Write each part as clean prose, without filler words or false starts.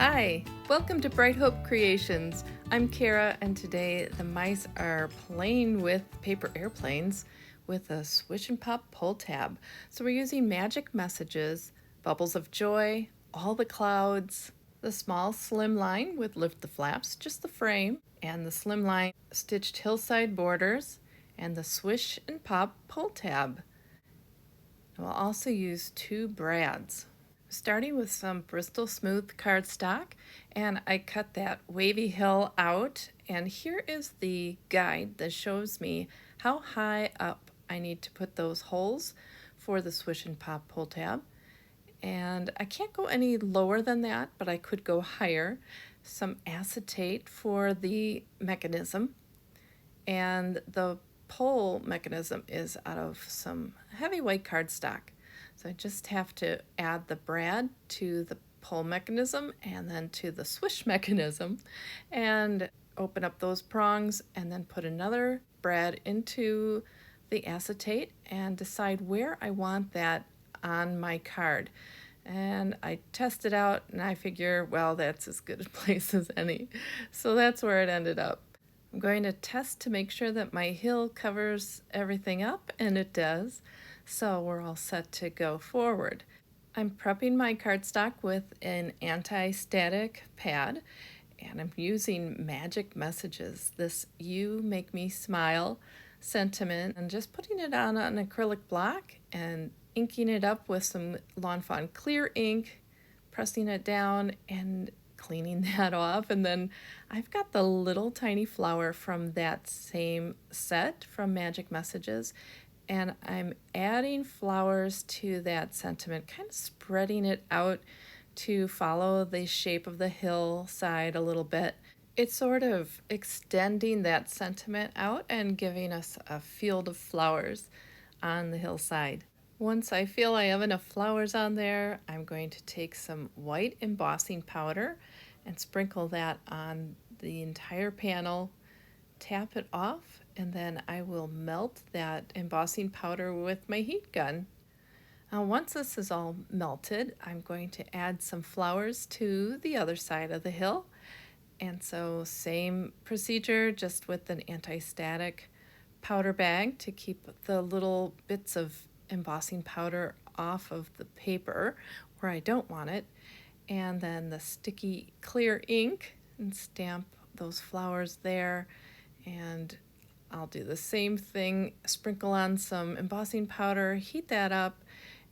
Hi, welcome to Bright Hope Creations. I'm Kara, and today the mice are playing with paper airplanes with a Swish and Pop pull tab. So we're using magic messages, bubbles of joy, all the clouds, the small Slimline with lift the flaps, just the frame, and the Slimline stitched hillside borders, and the Swish and Pop pull tab. We'll also use two brads. Starting with some Bristol Smooth cardstock, and I cut that wavy hill out, and here is the guide that shows me how high up I need to put those holes for the Swish and Pop pull tab. And I can't go any lower than that, but I could go higher. Some acetate for the mechanism, and the pull mechanism is out of some heavy white cardstock. So I just have to add the brad to the pull mechanism and then to the swish mechanism and open up those prongs and then put another brad into the acetate and decide where I want that on my card. And I test it out and I figure, well, that's as good a place as any. So that's where it ended up. I'm going to test to make sure that my hill covers everything up, and it does. So we're all set to go forward. I'm prepping my cardstock with an anti-static pad, and I'm using magic messages, this "you make me smile" sentiment, and just putting it on an acrylic block and inking it up with some Lawn Fawn clear ink, pressing it down and cleaning that off. And then I've got the little tiny flower from that same set from Magic Messages, and I'm adding flowers to that sentiment, kind of spreading it out to follow the shape of the hillside a little bit. It's sort of extending that sentiment out and giving us a field of flowers on the hillside. Once I feel I have enough flowers on there, I'm going to take some white embossing powder and sprinkle that on the entire panel, tap it off, and then I will melt that embossing powder with my heat gun. Once this is all melted, I'm going to add some flowers to the other side of the hill. And so same procedure, just with an anti-static powder bag to keep the little bits of embossing powder off of the paper where I don't want it, and then the sticky clear ink and stamp those flowers there. And I'll do the same thing, sprinkle on some embossing powder, heat that up,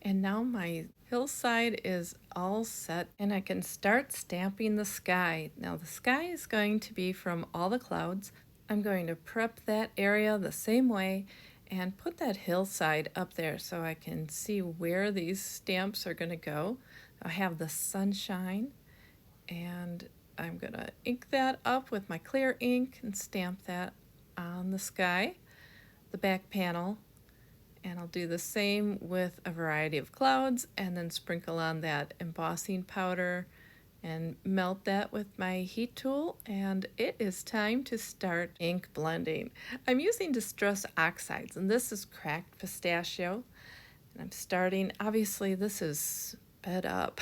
and now my hillside is all set and I can start stamping the sky. Now the sky is going to be from all the clouds. I'm going to prep that area the same way and put that hillside up there so I can see where these stamps are going to go. I have the sunshine, and I'm going to ink that up with my clear ink and stamp that on the sky, the back panel, and I'll do the same with a variety of clouds and then sprinkle on that embossing powder and melt that with my heat tool, and it is time to start ink blending. I'm using Distress Oxides, and this is cracked pistachio, and I'm starting, obviously this is sped up.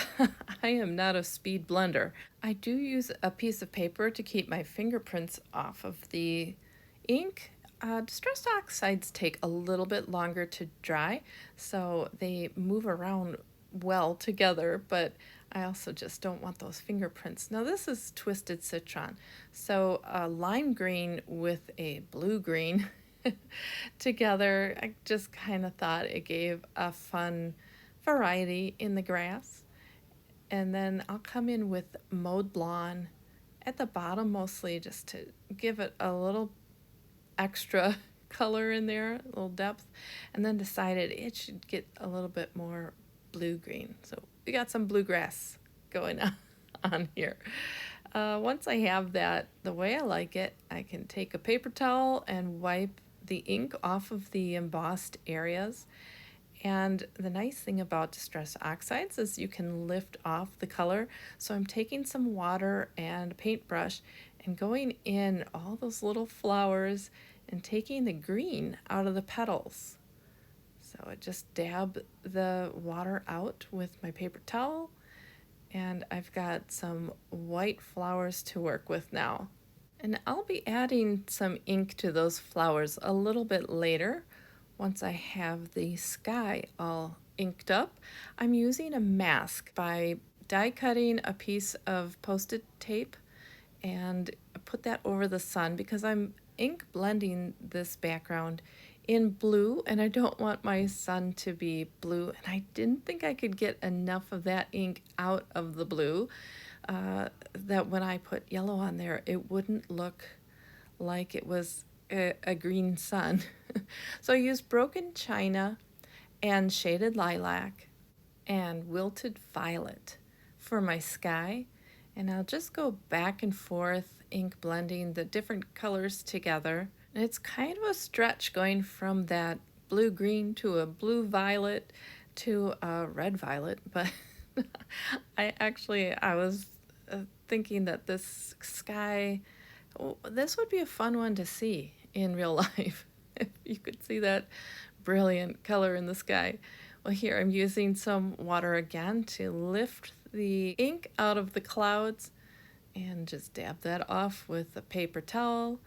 I am not a speed blender. I do use a piece of paper to keep my fingerprints off of the ink. Distress Oxides take a little bit longer to dry, so they move around well together, but I also just don't want those fingerprints. Now this is Twisted Citron, so a lime green with a blue green together. I just kind of thought it gave a fun variety in the grass. And then I'll come in with Maude Blonde at the bottom, mostly just to give it a little extra color in there, a little depth, and then decided it should get a little bit more blue-green. So we got some bluegrass going on here. Once I have that the way I like it, I can take a paper towel and wipe the ink off of the embossed areas. And the nice thing about Distress Oxides is you can lift off the color. So I'm taking some water and a paintbrush and going in all those little flowers and taking the green out of the petals. So I just dab the water out with my paper towel And I've got some white flowers to work with now. And I'll be adding some ink to those flowers a little bit later once I have the sky all inked up. I'm using a mask by die cutting a piece of post-it tape and put that over the sun because I'm ink blending this background in blue and I don't want my sun to be blue, and I didn't think I could get enough of that ink out of the blue that when I put yellow on there it wouldn't look like it was a green sun. So I used broken china and shaded lilac and wilted violet for my sky, and I'll just go back and forth ink blending the different colors together. And it's kind of a stretch going from that blue green to a blue violet to a red violet, but I was thinking that this sky, this would be a fun one to see in real life if you could see that brilliant color in the sky. Well, here I'm using some water again to lift the ink out of the clouds and just dab that off with a paper towel.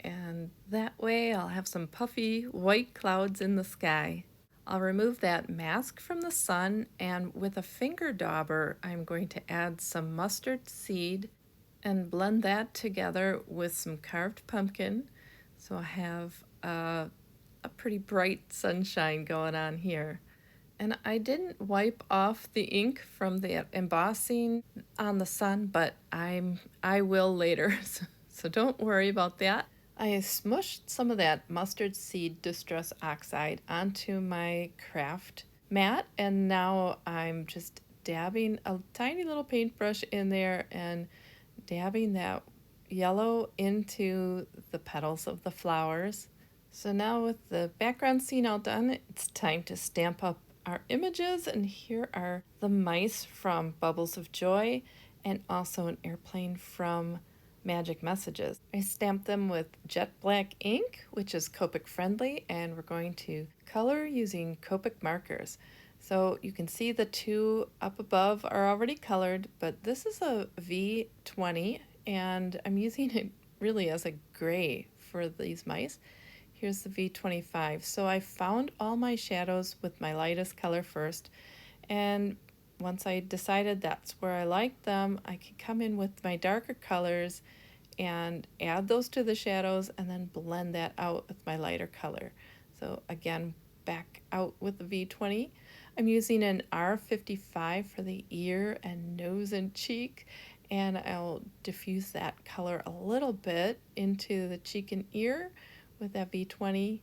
And that way I'll have some puffy white clouds in the sky. I'll remove that mask from the sun, and with a finger dauber I'm going to add some mustard seed and blend that together with some carved pumpkin. So I have a pretty bright sunshine going on here. And I didn't wipe off the ink from the embossing on the sun, but I will later, so don't worry about that. I smushed some of that mustard seed distress oxide onto my craft mat, and now I'm just dabbing a tiny little paintbrush in there and dabbing that yellow into the petals of the flowers. So now with the background scene all done, it's time to stamp up our images, and here are the mice from Bubbles of Joy and also an airplane from Magic Messages. I stamped them with jet black ink, which is Copic friendly, and we're going to color using Copic markers. So you can see the two up above are already colored, but this is a V20 and I'm using it really as a gray for these mice. Here's the V25. So I found all my shadows with my lightest color first, and once I decided that's where I liked them, I could come in with my darker colors and add those to the shadows and then blend that out with my lighter color. So again, back out with the V20. I'm using an R55 for the ear and nose and cheek, and I'll diffuse that color a little bit into the cheek and ear with that V20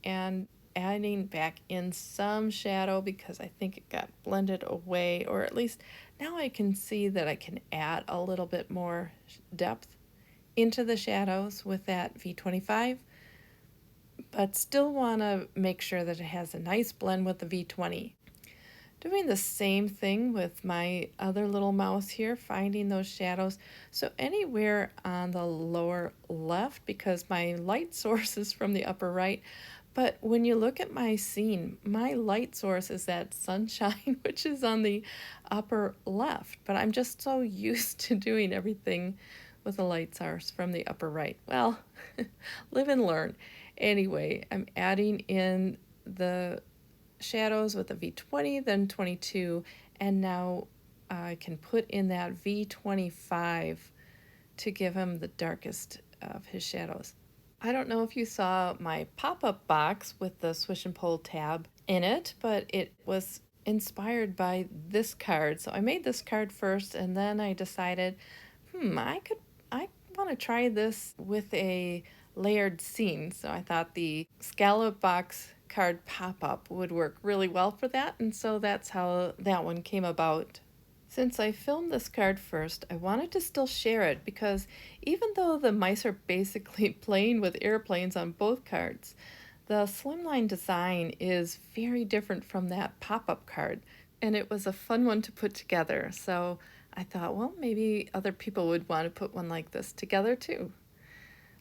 and adding back in some shadow because I think it got blended away, or at least now I can see that I can add a little bit more depth into the shadows with that V25, but still want to make sure that it has a nice blend with the V20. Doing the same thing with my other little mouse here, finding those shadows. So anywhere on the lower left, because my light source is from the upper right, but when you look at my scene, my light source is that sunshine, which is on the upper left, but I'm just so used to doing everything with a light source from the upper right. Well, live and learn. Anyway, I'm adding in the shadows with a V20, then 22, and now I can put in that V25 to give him the darkest of his shadows. I don't know if you saw my pop-up box with the Swish and Pull tab in it, but it was inspired by this card. So I made this card first, and then I decided, I want to try this with a layered scene. So I thought the scallop box card pop-up would work really well for that, and so that's how that one came about. Since I filmed this card first, I wanted to still share it because even though the mice are basically playing with airplanes on both cards, the Slimline design is very different from that pop-up card, and it was a fun one to put together. So I thought, well, maybe other people would want to put one like this together too.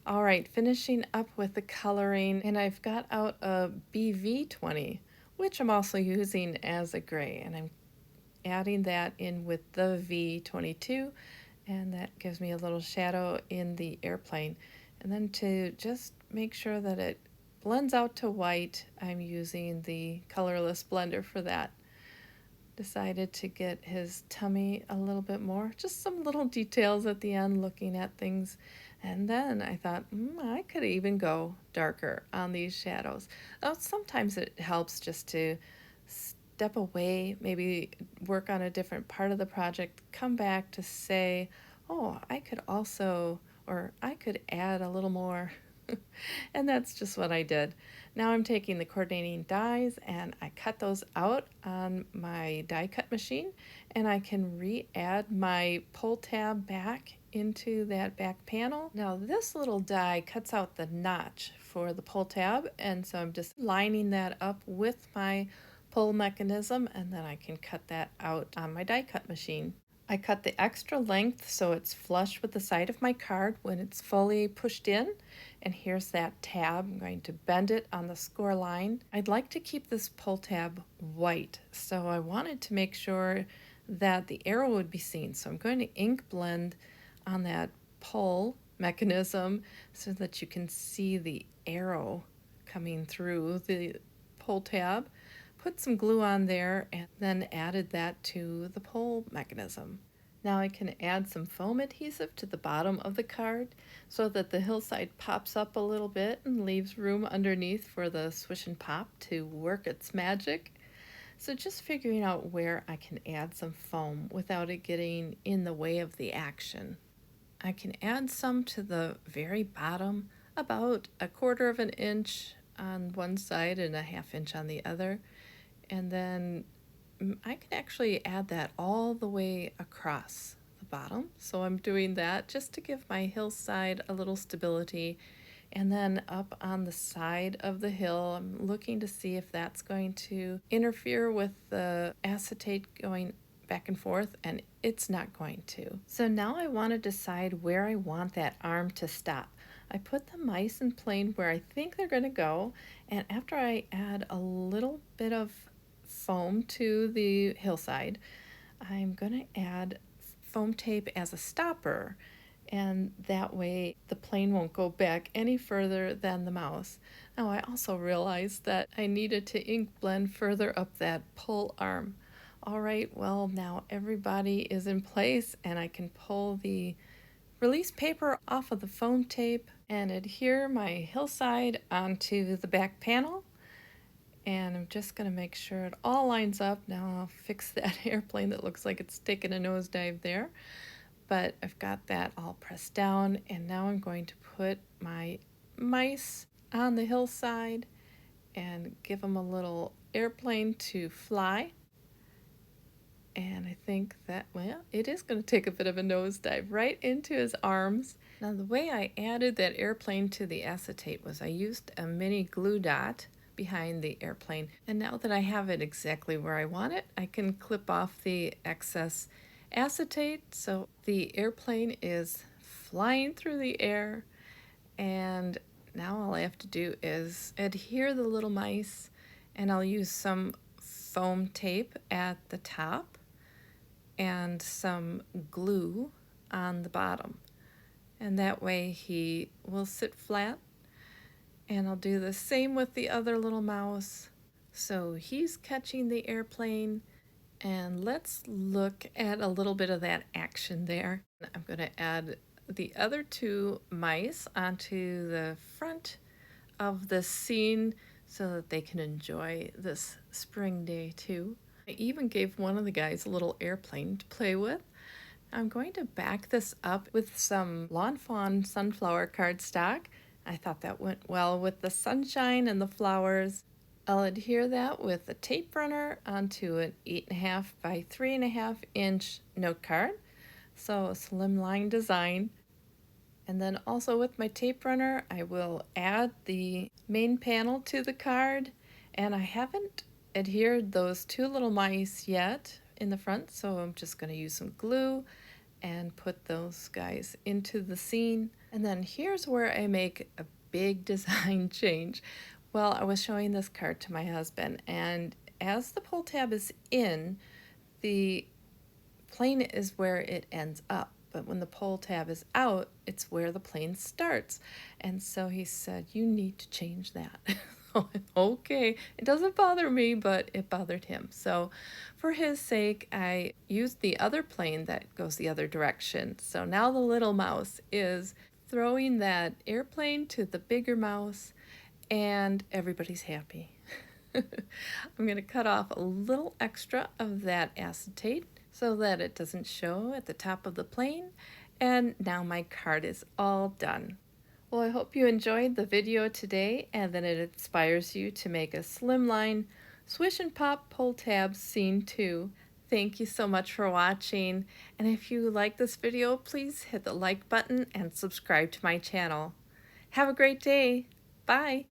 All right, finishing up with the coloring, and I've got out a BV20, which I'm also using as a gray, and I'm adding that in with the V22, and that gives me a little shadow in the airplane. And then to just make sure that it blends out to white, I'm using the colorless blender for that. Decided to get his tummy a little bit more, just some little details at the end, looking at things. And then I thought, I could even go darker on these shadows. Sometimes it helps just to step away, maybe work on a different part of the project, come back to say, oh, I could also, or I could add a little more. And that's just what I did. Now I'm taking the coordinating dies and I cut those out on my die cut machine, and I can re-add my pull tab back into that back panel. Now this little die cuts out the notch for the pull tab, and so I'm just lining that up with my pull mechanism, and then I can cut that out on my die cut machine. I cut the extra length so it's flush with the side of my card when it's fully pushed in. And here's that tab. I'm going to bend it on the score line. I'd like to keep this pull tab white, so I wanted to make sure that the arrow would be seen. So I'm going to ink blend on that pull mechanism so that you can see the arrow coming through the pull tab. Put some glue on there and then added that to the pull mechanism. Now I can add some foam adhesive to the bottom of the card so that the hillside pops up a little bit and leaves room underneath for the Swish and Pop to work its magic. So just figuring out where I can add some foam without it getting in the way of the action. I can add some to the very bottom, about 1/4 of an inch on one side and 1/2 inch on the other. And then I can actually add that all the way across the bottom. So I'm doing that just to give my hillside a little stability. And then up on the side of the hill, I'm looking to see if that's going to interfere with the acetate going back and forth, and it's not going to. So now I want to decide where I want that arm to stop. I put the mice in plane where I think they're going to go, and after I add a little bit of foam to the hillside, I'm going to add foam tape as a stopper, and that way the plane won't go back any further than the mouse. Now I also realized that I needed to ink blend further up that pull arm. All right, well now everybody is in place and I can pull the release paper off of the foam tape and adhere my hillside onto the back panel. And I'm just going to make sure it all lines up. Now I'll fix that airplane that looks like it's taking a nosedive there. But I've got that all pressed down, and now I'm going to put my mice on the hillside and give them a little airplane to fly. And I think that, well, it is going to take a bit of a nosedive right into his arms. Now the way I added that airplane to the acetate was I used a mini glue dot behind the airplane, and now that I have it exactly where I want it, I can clip off the excess acetate. So the airplane is flying through the air, and now all I have to do is adhere the little mice, and I'll use some foam tape at the top and some glue on the bottom, and that way he will sit flat. And I'll do the same with the other little mouse. So he's catching the airplane, and let's look at a little bit of that action there. I'm going to add the other 2 mice onto the front of the scene so that they can enjoy this spring day too. I even gave one of the guys a little airplane to play with. I'm going to back this up with some Lawn Fawn sunflower cardstock. I thought that went well with the sunshine and the flowers. I'll adhere that with a tape runner onto an 8.5 by 3.5 inch note card. So a slimline design. And then also with my tape runner, I will add the main panel to the card. And I haven't adhered those 2 little mice yet in the front, so I'm just going to use some glue and put those guys into the scene. And then here's where I make a big design change. Well, I was showing this card to my husband, and as the pull tab is in, the plane is where it ends up, but when the pull tab is out, it's where the plane starts. And so he said, you need to change that. Okay, it doesn't bother me, but it bothered him. So for his sake, I used the other plane that goes the other direction. So now the little mouse is throwing that airplane to the bigger mouse, and everybody's happy. I'm going to cut off a little extra of that acetate so that it doesn't show at the top of the plane. And now my card is all done. Well, I hope you enjoyed the video today and that it inspires you to make a Slimline Swish and Pop Pull Tab Scene 2. Thank you so much for watching, and if you like this video, please hit the like button and subscribe to my channel. Have a great day. Bye.